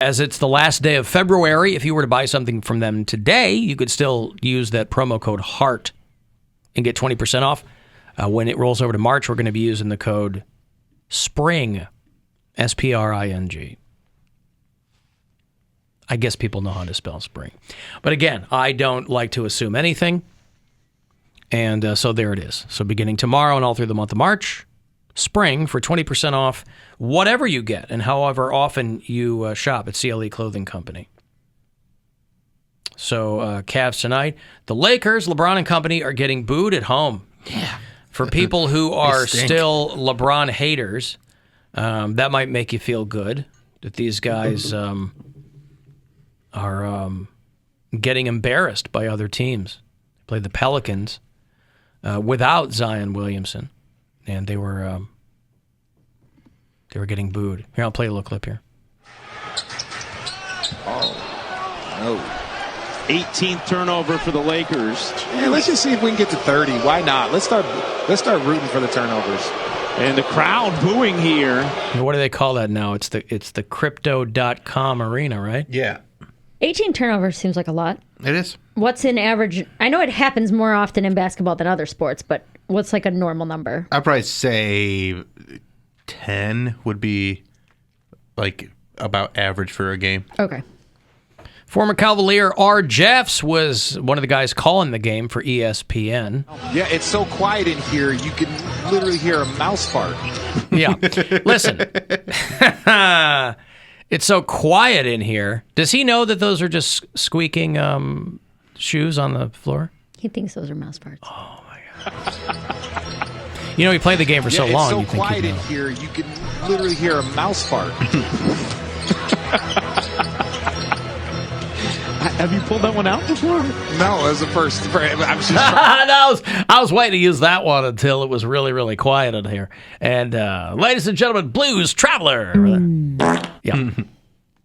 As it's the last day of February, if you were to buy something from them today, you could still use that promo code HEART and get 20% off. When it rolls over to March, we're going to be using the code SPRING, SPRING. I guess people know how to spell spring. But again, I don't like to assume anything. And so there it is. So beginning tomorrow and all through the month of March, spring for 20% off whatever you get and however often you shop at CLE Clothing Company. So Cavs tonight. The Lakers, LeBron and company, are getting booed at home. Yeah. For people who are still LeBron haters, that might make you feel good that these guys are getting embarrassed by other teams. They played the Pelicans without Zion Williamson, and they were getting booed. Here, I'll play a little clip here. Oh, no. 18th turnover for the Lakers. Yeah, let's just see if we can get to 30. Why not? Let's start rooting for the turnovers. And the crowd booing here. What do they call that now? It's the crypto.com arena, right? Yeah. 18 turnovers seems like a lot. It is. What's an average? I know it happens more often in basketball than other sports, but what's like a normal number? I'd probably say 10 would be like about average for a game. Okay. Former Cavalier R. Jeffs was one of the guys calling the game for ESPN. Yeah, it's so quiet in here, you can literally hear a mouse fart. Yeah. Listen. It's so quiet in here. Does he know that those are just squeaking shoes on the floor? He thinks those are mouse farts. Oh, my God. You know, he played the game for so long. It's so quiet in here, you can literally hear a mouse fart. Have you pulled that one out before? No, as a first. I was just I was waiting to use that one until it was really, really quiet in here. And ladies and gentlemen, Blues Traveler. Yeah.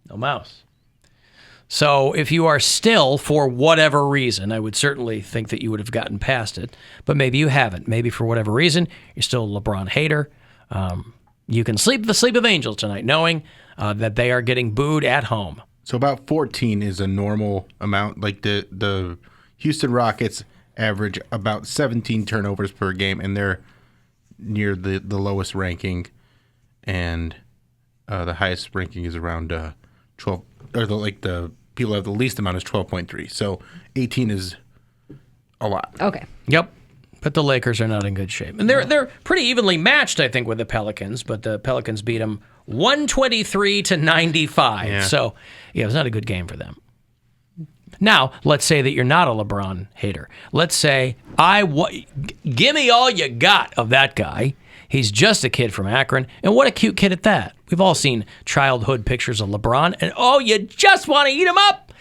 No mouse. So if you are still, for whatever reason, I would certainly think that you would have gotten past it, but maybe you haven't. Maybe for whatever reason, you're still a LeBron hater. You can sleep the sleep of angels tonight knowing that they are getting booed at home. So about 14 is a normal amount. Like the Houston Rockets average about 17 turnovers per game, and they're near the lowest ranking, and the highest ranking is around 12. Or the people who have the least amount is 12.3. So 18 is a lot. Okay. Yep. But the Lakers are not in good shape. And they're pretty evenly matched, I think, with the Pelicans, but the Pelicans beat them 123-95. Yeah. So, yeah, it was not a good game for them. Now, let's say that you're not a LeBron hater. Let's say, give me all you got of that guy. He's just a kid from Akron, and what a cute kid at that. We've all seen childhood pictures of LeBron, and you just want to eat him up.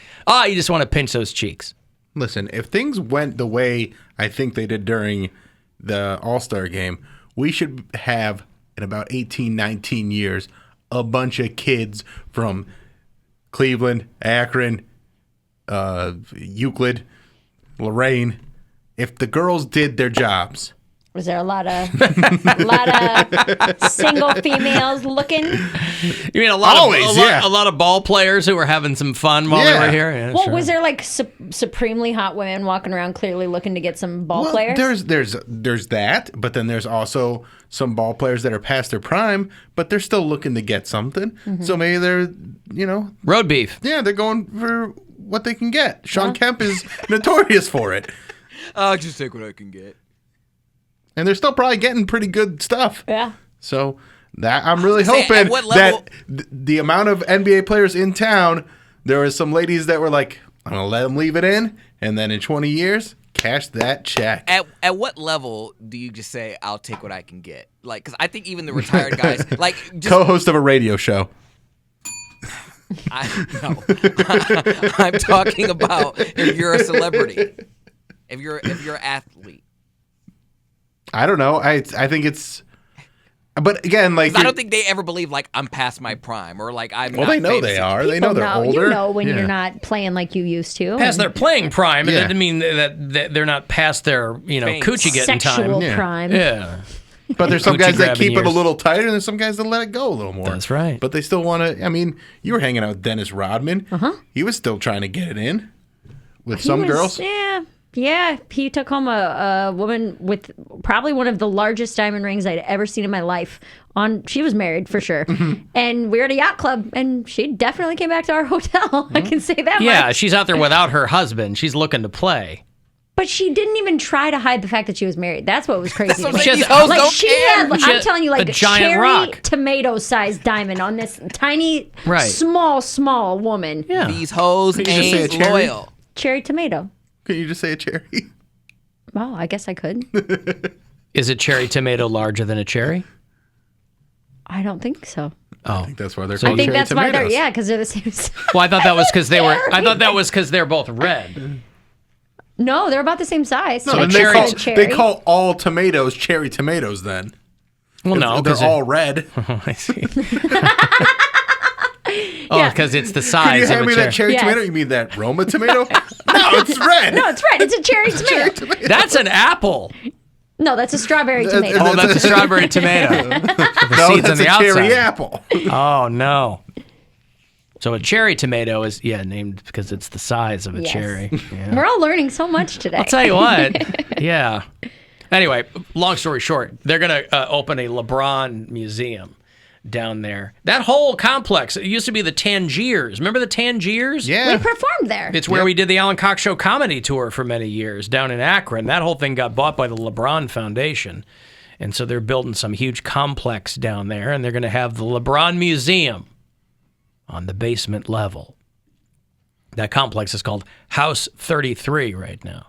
You just want to pinch those cheeks. Listen, if things went the way I think they did during the All-Star game, we should have, in about 18, 19 years, a bunch of kids from Cleveland, Akron, Euclid, Lorraine. If the girls did their jobs. Was there a lot of single females looking? You mean a lot of ball players who were having some fun while they were here? Yeah, well, sure. was there like supremely hot women walking around clearly looking to get some ball players? There's that, but then there's also some ball players that are past their prime, but they're still looking to get something. Mm-hmm. So maybe they're, road beef. Yeah, they're going for what they can get. Sean Kemp is notorious for it. I'll just take what I can get. And they're still probably getting pretty good stuff. Yeah. So that I'm really hoping that the amount of NBA players in town, there were some ladies that were like, I'm going to let them leave it in, and then in 20 years, cash that check. At what level do you just say, I'll take what I can get? Like, because I think even the retired guys, like, just, co-host of a radio show. No. I'm talking about if you're a celebrity, if you're an athlete. I don't know. I think it's, but again, like I don't think they ever believe like I'm past my prime or like I'm. Well, they know they are. They know they're older. You know when you're not playing like you used to. Past their playing prime. It doesn't mean that they're not past their coochie getting time. Sexual prime. Yeah. But there's some guys that Gucci-grabbing keep it a ears. little tighter, and there's some guys that let it go a little more. That's right. But they still want to. I mean, you were hanging out with Dennis Rodman. He was still trying to get it in with some girls. Yeah. He took home a woman with probably one of the largest diamond rings I'd ever seen in my life. She was married for sure, and we were at a yacht club, and she definitely came back to our hotel. I can say that. Yeah, much. she's out there without her husband. She's looking to play. But she didn't even try to hide the fact that she was married. That's what was crazy. That's what to me. She has- these hoes Like don't she care. had, She I'm had telling you, like a giant cherry rock. tomato-sized diamond on this tiny, Right. small woman. Yeah. These hoes you just say ain't a cherry? loyal. Cherry tomato. Can you just say a cherry? Well, I guess I could. Is a cherry tomato larger than a cherry? I don't think so. Oh. I think that's why they're I called think cherry that's why tomatoes. because they're the same size. Well, I thought that was because they were. I thought that was because they're both red. No, they're about the same size. No, So then I cherry- said they call all tomatoes cherry tomatoes then. Well, no, They're because all red. I see. Oh, because it's the Can size you of hand a me cherry. that cherry Yes. tomato? You mean that Roma tomato? No, it's red. No, it's right. It's a cherry tomato. That's an apple. No, that's a strawberry tomato. Oh, that's a strawberry tomato. With the No, seeds on that's the a cherry outside. apple. Oh no. So a cherry tomato is named because it's the size of a Yes. cherry. Yeah. We're all learning so much today. I'll tell you what. Yeah. Anyway, long story short, they're going to open a LeBron museum down there. That whole complex, it used to be the Tangiers. Remember the Tangiers? We Yeah. performed there. It's where we did the Alan Cox Show comedy tour for many years down in Akron. That whole thing got bought by the LeBron Foundation. And so they're building some huge complex down there, and they're going to have the LeBron Museum on the basement level. That complex is called House 33 right now.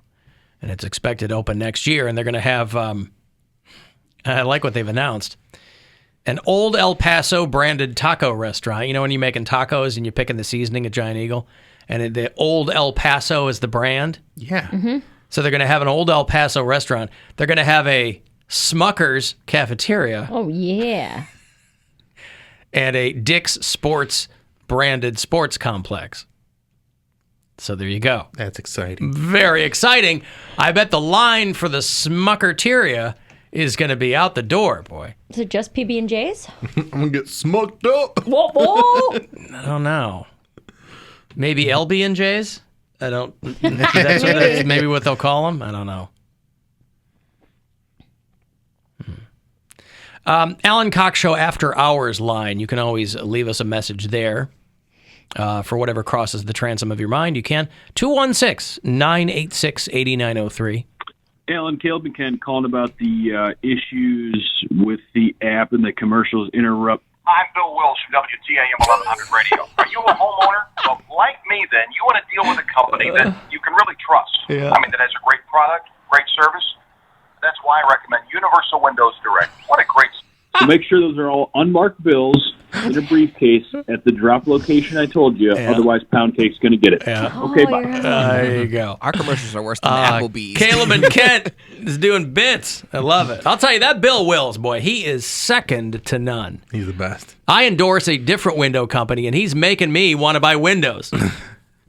And it's expected to open next year. And they're going to have, I like what they've announced, an old El Paso branded taco restaurant. You know when you're making tacos and you're picking the seasoning at Giant Eagle? And the old El Paso is the brand. Yeah. So they're going to have an old El Paso restaurant. They're going to have a Smucker's cafeteria Oh, yeah. and a Dick's Sports branded sports complex. So there you go. That's exciting. Very exciting. I bet the line for the Smuckerteria is going to be out the door, boy. Is it just PB&J's? I'm going to get smoked up. Whoa, whoa. I don't know. Maybe LB&J's? I don't. That's maybe what they'll call them. I don't know. Alan Cox Show After Hours line. You can always leave us a message there for whatever crosses the transom of your mind. You can. 216-986-8903. Alan Kilbin calling about the issues with the app and the commercials interrupt. I'm Bill Wills from WTAM 1100 Radio. Are you a homeowner? Well, like me, then, you want to deal with a company that you can really trust. Yeah. I mean, that has a great product, great service. That's why I recommend Universal Windows Direct. What a great... So make sure those are all unmarked bills in a briefcase at the drop location I told you. Yeah. Otherwise, Poundcake's going to get it. Yeah. Okay, bye. There you go. Our commercials are worse than Applebee's. Caleb and Kent is doing bits. I love it. I'll tell you, that Bill Wills, boy, he is second to none. He's the best. I endorse a different window company, and he's making me want to buy windows.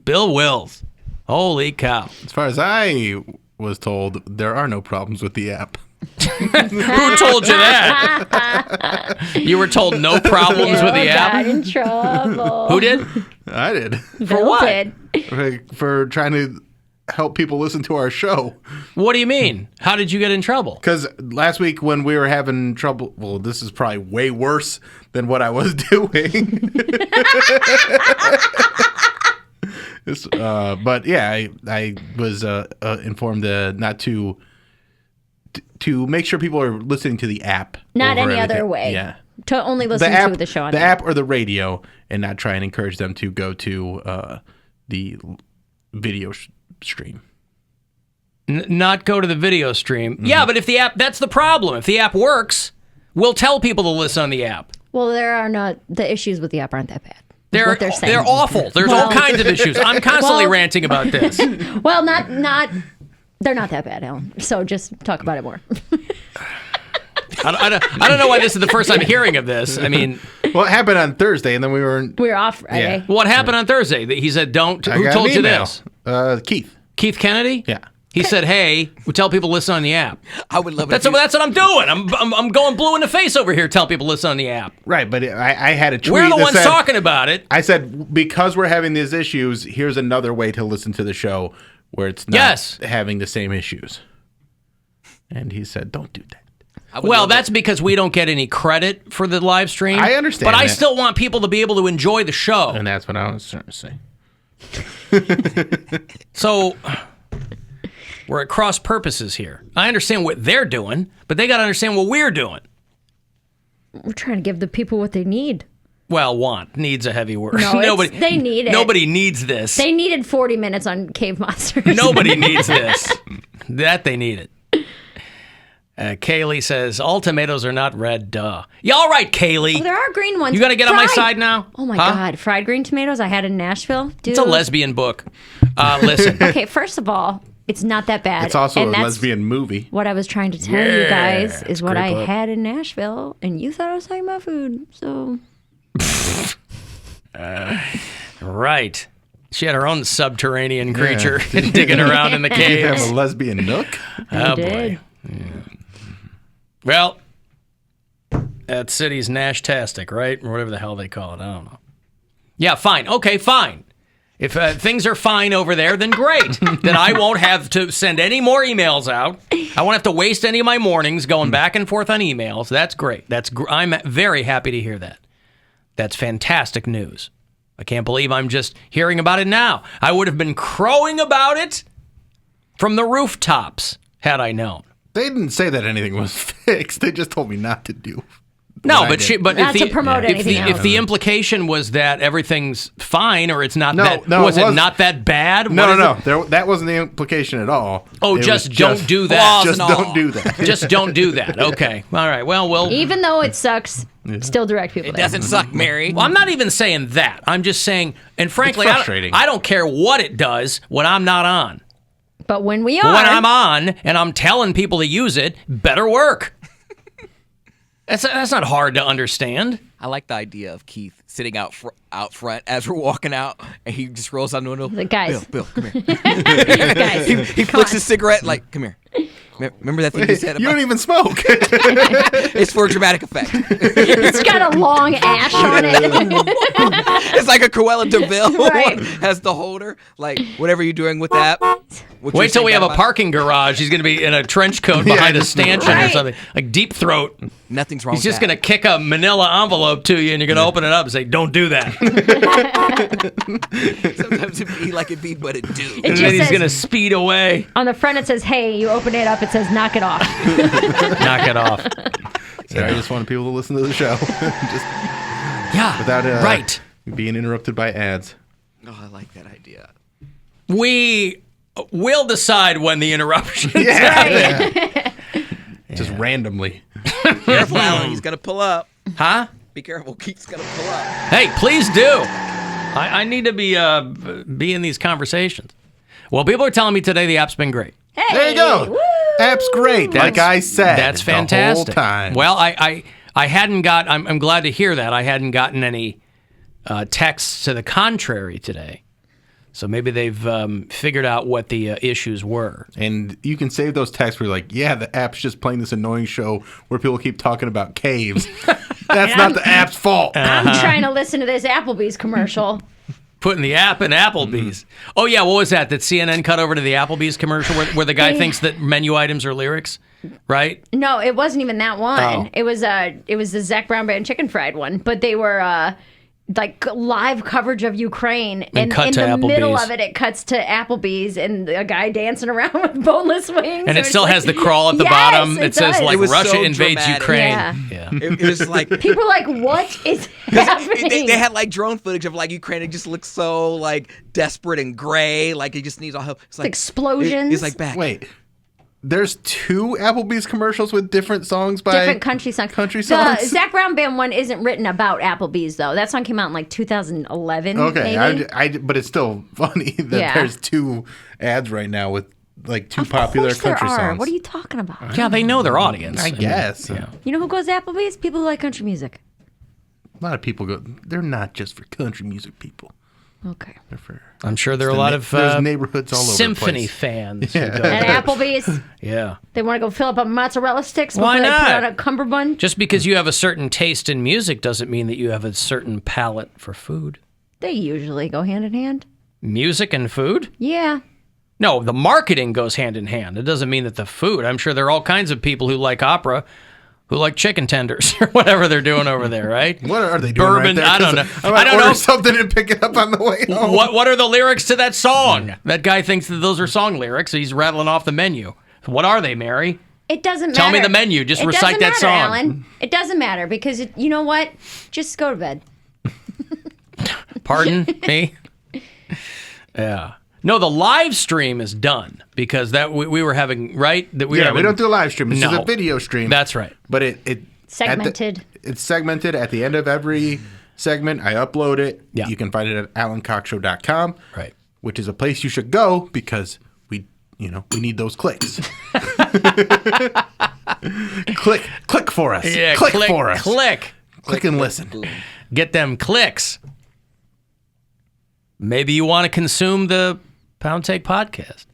Bill Wills. Holy cow. As far as I was told, there are no problems with the app. Who told you that? You were told no problems with the Bill app? got in trouble. Who did? I did. Bill what? did. For trying to help people listen to our show. What do you mean? How did you get in trouble? Because last week when we were having trouble, well, this is probably way worse than what I was doing. But yeah, I was informed not to make sure people are listening to the app. Not over any other everything. way. Yeah. To only listen to the show on the there. app or the radio, and not try and encourage them to go to the video stream. Not go to the video stream. Mm-hmm. Yeah, but if the app, that's the problem. If the app works, we'll tell people to listen on the app. Well, the issues with the app aren't that bad. They're awful. There's all kinds of issues. I'm constantly ranting about this. Well, they're not that bad, Alan. So just talk about it more. I don't know why this is the first time hearing of this. I mean, well, it happened on Thursday, and then we were off Friday. Yeah. What happened on Thursday? He said, "Don't." I Who got told an you email. this? Keith. Keith Kennedy. Yeah. He said, "Hey, we tell people to listen on the app." I would love it. That's what I'm doing. I'm going blue in the face over here, telling people to listen on the app. Right, but I had a tweet. We're the that ones said, talking about it. I said, because we're having these issues, here's another way to listen to the show where it's not having the same issues. And he said, don't do that. Well, that's because we don't get any credit for the live stream. I understand But I that. still want people to be able to enjoy the show. And that's what I was trying to say. So we're at cross purposes here. I understand what they're doing, but they got to understand what we're doing. We're trying to give the people what they need. Well, needs a heavy word. No, they need it. Nobody needs this. They needed 40 minutes on Cave Monsters. Nobody needs this. That they need it. Kaylee says, all tomatoes are not red, duh. Yeah, all right, Kaylee. Oh, there are green ones. You got to get on my side now? Oh, my God. Fried green tomatoes I had in Nashville. Dude. It's a lesbian book. Listen. Okay, first of all, it's not that bad. It's also and a that's lesbian movie. What I was trying to tell you guys is what I book. had in Nashville, and you thought I was talking about food, so... Right. She had her own subterranean creature digging around in the cave. You have a lesbian nook? Oh, did. boy. Yeah. Well, that city's Nash-tastic, right? Or whatever the hell they call it. I don't know. Yeah, fine. Okay, fine. If things are fine over there, then great. Then I won't have to send any more emails out. I won't have to waste any of my mornings going back and forth on emails. That's great. I'm very happy to hear that. That's fantastic news. I can't believe I'm just hearing about it now. I would have been crowing about it from the rooftops had I known. They didn't say that anything was fixed. They just told me not to do. No, what I but did. Not to promote anything else. If the implication was that everything's fine or it's not that, No, was it it wasn't. not that bad? No. That wasn't the implication at all. Oh, It just was don't do that. Just don't do that. Just don't do that. Okay. All right. Well, Even though it sucks, still direct people It there. doesn't suck, Mary. I'm not even saying that. I'm just saying, and frankly, It's frustrating. I don't care what it does when I'm not on. But when we are... But when I'm on and I'm telling people to use it, better work. That's not hard to understand. I like the idea of Keith sitting out front as we're walking out, and he just rolls down the window. The guys. Bill, come here. guys, He flicks his cigarette like, come here. Remember that thing you said about... You don't even smoke. It's for dramatic effect. It's got a long ash on it. It's like a Cruella de Vil Right. has the holder. Like, whatever you're doing with that. Wait till we have a parking garage. He's going to be in a trench coat behind a stanchion or Right. something. Like deep throat. Nothing's wrong He's with just going to kick a manila envelope to you and you're going to open it up and say, don't do that. Sometimes it be like it be, but it do. It And just then he's says- going to speed away. On the front it says, hey, you open it up, it says, knock it off. Knock it off. So I just wanted people to listen to the show. Just Yeah. without right. being interrupted by ads. Oh, I like that idea. We will decide when the interruption Just randomly. Careful, Alan. He's going to pull up. Huh? Be careful. Keith's going to pull up. Hey, please do. I need to be in these conversations. Well, people are telling me today the app's been great. Hey, There you go. woo! App's great. Like I said. That's the whole fantastic. time. Well, I hadn't got. I'm glad to hear that. I hadn't gotten any texts to the contrary today. So maybe they've figured out what the issues were. And you can save those texts where you're like, yeah, the app's just playing this annoying show where people keep talking about caves. That's not the app's fault. I'm trying to listen to this Applebee's commercial. Putting the app in Applebee's. Oh, yeah, what was that? That CNN cut over to the Applebee's commercial where the guy thinks that menu items are lyrics, right? No, it wasn't even that one. Oh. It was the Zach Brown Band chicken fried one, but they were like live coverage of Ukraine, and cut in to the middle Applebee's. of it cuts to Applebee's and a guy dancing around with boneless wings. And So it still it's has like- the crawl at the Yes, bottom. it It says, does. like, It was Russia so invades dramatic. Ukraine. Yeah. It was like... People are like, what is happening? They had like drone footage of like Ukraine. It just looks so like desperate and gray. Like it just needs all help. It's like explosions. It's like back. Wait. There's two Applebee's commercials with different songs by Different country songs. Country The songs. Zach Brown Band one isn't written about Applebee's though. That song came out in like 2011. Okay, maybe. but it's still funny that Yeah. there's two ads right now with like two Of popular course there country are. songs. What are you talking about? Yeah, they know their audience. I guess. Yeah. You know who goes to Applebee's? People who like country music. A lot of people go. They're not just for country music people. Okay. I'm sure there are a lot of there's neighborhoods all over the symphony place. fans. who And go there. Applebee's, Yeah. they want to go fill up on mozzarella sticks before Why they put not? on a cummerbund. Just because you have a certain taste in music doesn't mean that you have a certain palate for food. They usually go hand in hand. Music and food? Yeah. No, the marketing goes hand in hand. It doesn't mean that the food. I'm sure there are all kinds of people who like opera who like chicken tenders or whatever they're doing over there, right? What are they doing Bourbon, right there? I don't 'Cause know. I might I don't order know. something and pick it up on the way home. What are the lyrics to that song? That guy thinks that those are song lyrics. He's rattling off the menu. What are they, Mary? It doesn't matter. Tell me the menu. Just It recite doesn't that matter, song. Alan. It doesn't matter because you know what? Just go to bed. Pardon me? Yeah. No, the live stream is done because that we were having, right? That we were Yeah, having, we don't do a live stream. It's No. just a video stream. That's right. But it Segmented. It's segmented at the end of every segment. I upload it. Yeah. You can find it at AlanCoxShow.com. Right. Which is a place you should go because we need those clicks. click for us. Yeah, click for us. Click and listen. Get them clicks. Maybe you want to consume the Poundcake podcast.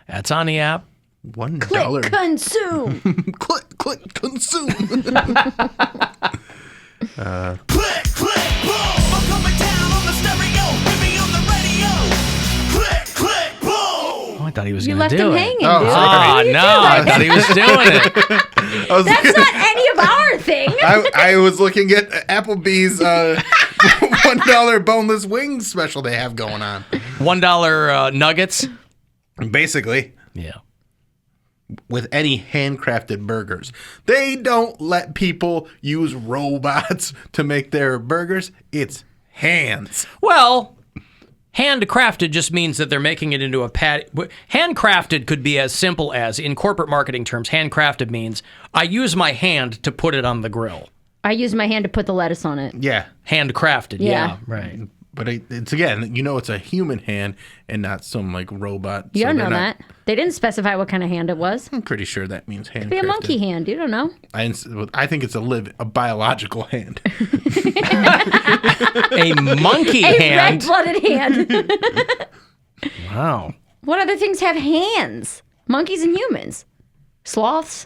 That's on the app. $1. Click, consume. click, consume. Click, click, boom! I'm coming down on the stereo, put me on the radio. Click, click, boom! Oh, I thought he was You going to left do him it. hanging, Oh, dude. sorry. What are you no, I doing? thought he was doing it. That's not any of our thing. I was looking at Applebee's $1 boneless wings special they have going on. $1 nuggets. Basically, Yeah. with any handcrafted burgers. They don't let people use robots to make their burgers. It's hands. Well, handcrafted just means that they're making it into a patty. Handcrafted could be as simple as, in corporate marketing terms, handcrafted means I use my hand to put it on the grill. I use my hand to put the lettuce on it. Yeah. Handcrafted, Yeah. right. But it's again, it's a human hand and not some like robot. You So don't they're know not- that. They didn't specify what kind of hand it was. I'm pretty sure that means handcrafted. Be a monkey hand. You don't know. I think it's a biological hand. A monkey A hand. red-blooded hand. Wow. What other things have hands? Monkeys and humans. Sloths?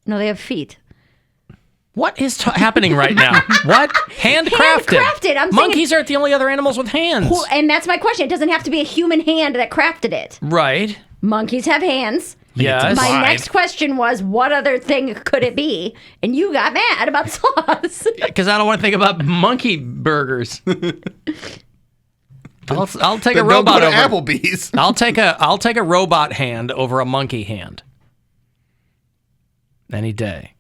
No, they have feet. What is happening right now? What? Handcrafted. Handcrafted, I'm Monkeys aren't the only other animals with hands. And that's my question. It doesn't have to be a human hand that crafted it. Right. Monkeys have hands. Yes. My Why? next question was, what other thing could it be? And you got mad about sloths. Because I don't want to think about monkey burgers. I'll take a Then don't robot go to over. Applebee's. I'll take a robot hand over a monkey hand. Any day.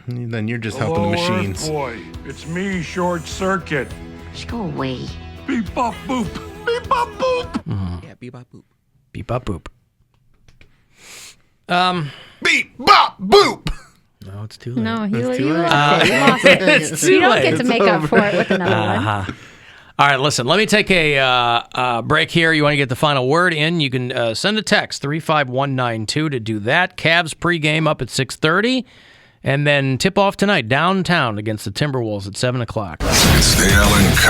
Then you're just helping the machines. Boy, it's me, Short Circuit. Just go away. Beep bop boop. Beep bop boop. Yeah, bebop boop. Beep bop boop. Beep bop boop. No, it's too late. No, you too late. lost it. You lost it. It's too You don't late. get to make up for it with another one. Uh-huh. All right, listen, let me take a break here. You want to get the final word in, you can send a text, 35192 to do that. Cavs pregame up at 6:30. And then tip-off tonight downtown against the Timberwolves at 7 o'clock. It's the Alan Cox